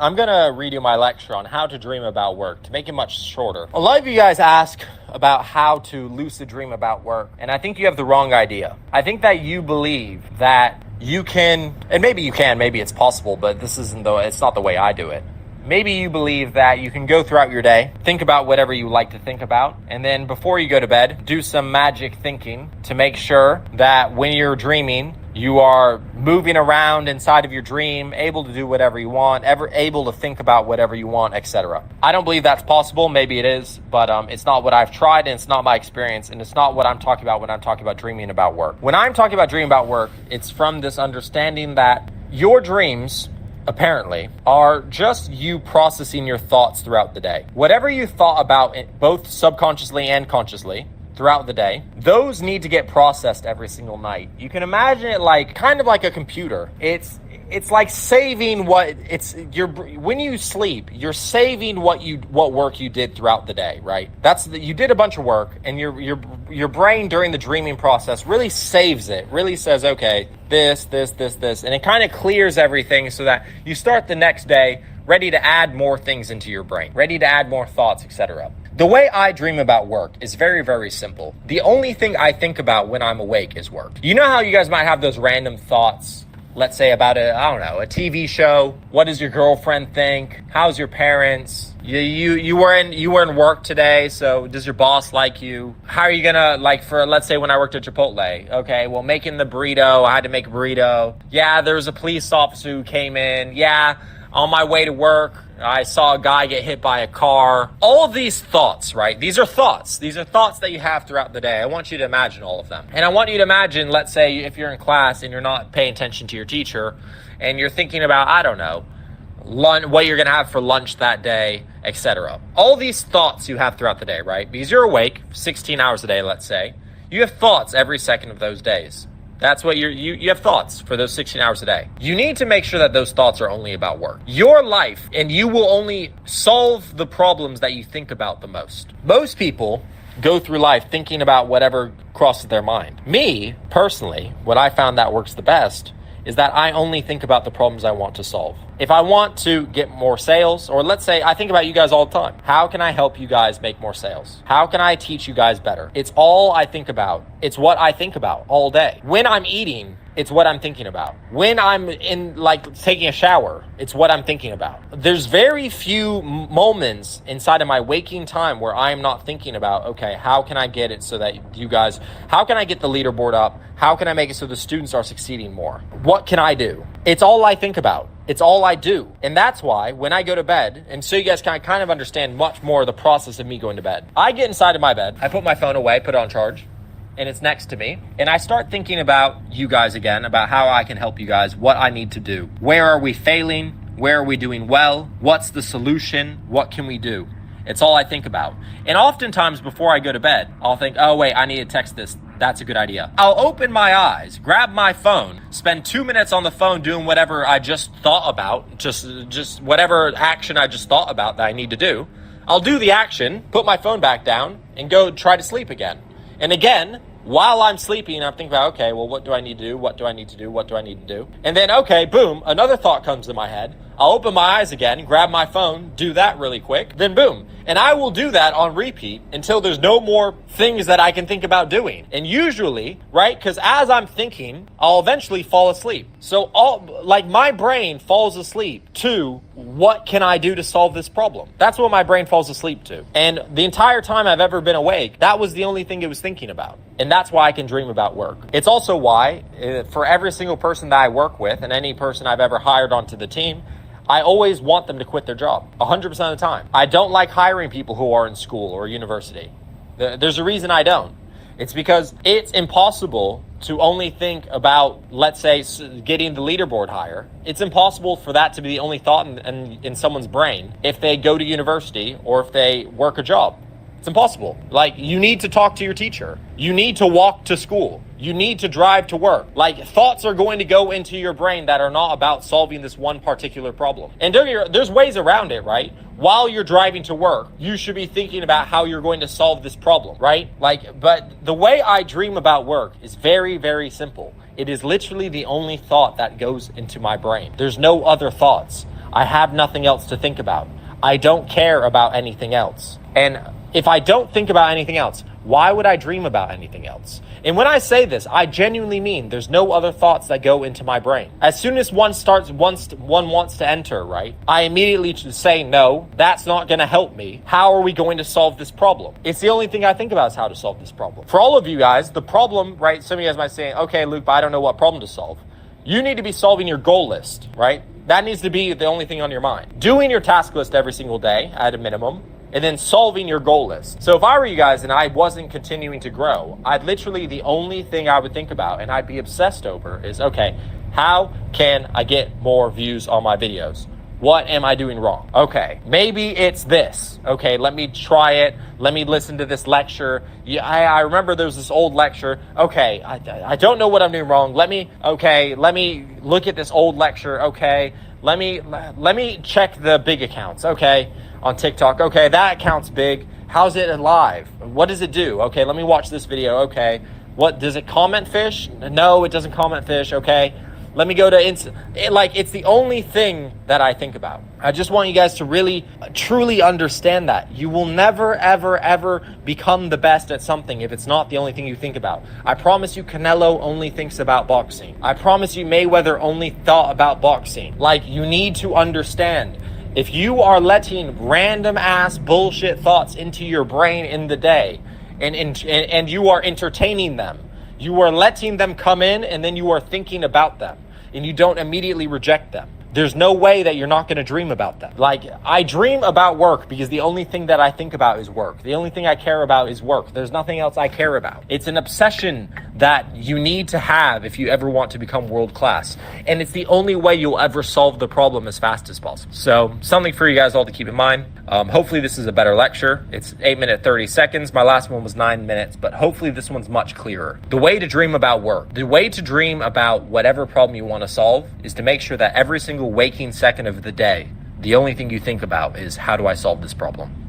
I'm going to read you my lecture on how to dream about work to make it much shorter. A lot of you guys ask about how to lucid dream about work, and I think you have the wrong idea. I think that you believe that you can, and maybe you can, maybe it's possible, but it's not the way I do it. Maybe you believe that you can go throughout your day, think about whatever you like to think about, and then before you go to bed, do some magic thinking to make sure that when you're dreaming, you are moving around inside of your dream, able to do whatever you want, able to think about whatever you want, etc. I don't believe that's possible. Maybe it is, but it's not what I've tried, and it's not my experience, and it's not what I'm talking about when I'm talking about dreaming about work. When I'm talking about dreaming about work, it's from this understanding that your dreams, apparently, are just you processing your thoughts throughout the day. Whatever you thought about, both subconsciously and consciously, throughout the day, those need to get processed every single night. You can imagine it like kind of like a computer. It's like saving when you sleep, you're saving what work you did throughout the day, right? You did a bunch of work, and your brain during the dreaming process really saves it, really says, okay, this, and it kind of clears everything so that you start the next day ready to add more things into your brain, ready to add more thoughts, etc. The way I dream about work is very, very simple. The only thing I think about when I'm awake is work. You know how you guys might have those random thoughts, let's say about a TV show? What does your girlfriend think? How's your parents? You were in work today, so does your boss like you? How are you gonna, let's say when I worked at Chipotle, okay, well, making the burrito, I had to make a burrito. Yeah, there was a police officer who came in. Yeah, on my way to work, I saw a guy get hit by a car. All of these thoughts, right? These are thoughts. These are thoughts that you have throughout the day. I want you to imagine all of them. And I want you to imagine, let's say if you're in class and you're not paying attention to your teacher and you're thinking about, I don't know, what you're going to have for lunch that day, etc. All these thoughts you have throughout the day, right? Because you're awake 16 hours a day, let's say. You have thoughts every second of those days. That's what you have thoughts for those 16 hours a day. You need to make sure that those thoughts are only about work. Your life, and you will only solve the problems that you think about the most. Most people go through life thinking about whatever crosses their mind. Me, personally, what I found that works the best is that I only think about the problems I want to solve. If I want to get more sales, or let's say I think about you guys all the time. How can I help you guys make more sales? How can I teach you guys better? It's all I think about. It's what I think about all day. When I'm eating, it's what I'm thinking about. When I'm taking a shower, it's what I'm thinking about. There's very few moments inside of my waking time where I'm not thinking about, okay, how can I get it so that how can I get the leaderboard up? How can I make it so the students are succeeding more? What can I do? It's all I think about. It's all I do. And that's why when I go to bed, and so you guys can kind of understand much more of the process of me going to bed. I get inside of my bed, I put my phone away, put it on charge, and it's next to me. And I start thinking about you guys again, about how I can help you guys, what I need to do. Where are we failing? Where are we doing well? What's the solution? What can we do? It's all I think about. And oftentimes before I go to bed, I'll think, oh wait, I need to text this. That's a good idea. I'll open my eyes, grab my phone, spend 2 minutes on the phone doing whatever I just thought about, just whatever action I just thought about that I need to do. I'll do the action, put my phone back down, and go try to sleep again. And again, while I'm sleeping, I'm thinking about, okay, well, what do I need to do? What do I need to do? What do I need to do? And then, okay, boom, another thought comes to my head. I'll open my eyes again, grab my phone, do that really quick, then boom. And I will do that on repeat until there's no more things that I can think about doing. And usually, right, because as I'm thinking, I'll eventually fall asleep. So my brain falls asleep to what can I do to solve this problem? That's what my brain falls asleep to. And the entire time I've ever been awake, that was the only thing it was thinking about. And that's why I can dream about work. It's also why, for every single person that I work with and any person I've ever hired onto the team, I always want them to quit their job 100% of the time. I don't like hiring people who are in school or university. There's a reason I don't. It's because it's impossible to only think about, let's say, getting the leaderboard higher. It's impossible for that to be the only thought in someone's brain if they go to university or if they work a job. It's impossible. You need to talk to your teacher. You need to walk to school. You need to drive to work. Thoughts are going to go into your brain that are not about solving this one particular problem. And there's ways around it, right? While you're driving to work, you should be thinking about how you're going to solve this problem, right? But the way I dream about work is very, very simple. It is literally the only thought that goes into my brain. There's no other thoughts. I have nothing else to think about. I don't care about anything else. And if I don't think about anything else, why would I dream about anything else? And when I say this, I genuinely mean there's no other thoughts that go into my brain. As soon as one wants to enter, right, I immediately say, no, that's not going to help me. How are we going to solve this problem? It's the only thing I think about is how to solve this problem. For all of you guys, the problem, right, some of you guys might say, okay, Luke, but I don't know what problem to solve. You need to be solving your goal list, right? That needs to be the only thing on your mind. Doing your task list every single day at a minimum, and then solving your goal list. So if I were you guys and I wasn't continuing to grow, I'd literally, the only thing I would think about and I'd be obsessed over is, okay, how can I get more views on my videos? What am I doing wrong? Okay, maybe it's this. Okay, let me try it. Let me listen to this lecture. Yeah, I remember there was this old lecture. Okay, I don't know what I'm doing wrong. Let me look at this old lecture. Okay, let me check the big accounts. Okay, on TikTok. Okay, that account's big. How's it live? What does it do? Okay, let me watch this video. Okay, what does it comment fish? No, it doesn't comment fish. Okay. Let me go to it's the only thing that I think about. I just want you guys to really, truly understand that. You will never, ever, ever become the best at something if it's not the only thing you think about. I promise you Canelo only thinks about boxing. I promise you Mayweather only thought about boxing. Like, you need to understand, if you are letting random ass bullshit thoughts into your brain in the day and you are entertaining them, you are letting them come in and then you are thinking about them and you don't immediately reject them. There's no way that you're not going to dream about them. Like, I dream about work because the only thing that I think about is work. The only thing I care about is work. There's nothing else I care about. It's an obsession that you need to have if you ever want to become world class. And it's the only way you'll ever solve the problem as fast as possible. So something for you guys all to keep in mind. Hopefully this is a better lecture. It's 8 minutes, 30 seconds. My last one was 9 minutes, but hopefully this one's much clearer. The way to dream about work, the way to dream about whatever problem you want to solve is to make sure that every single waking second of the day, the only thing you think about is, how do I solve this problem?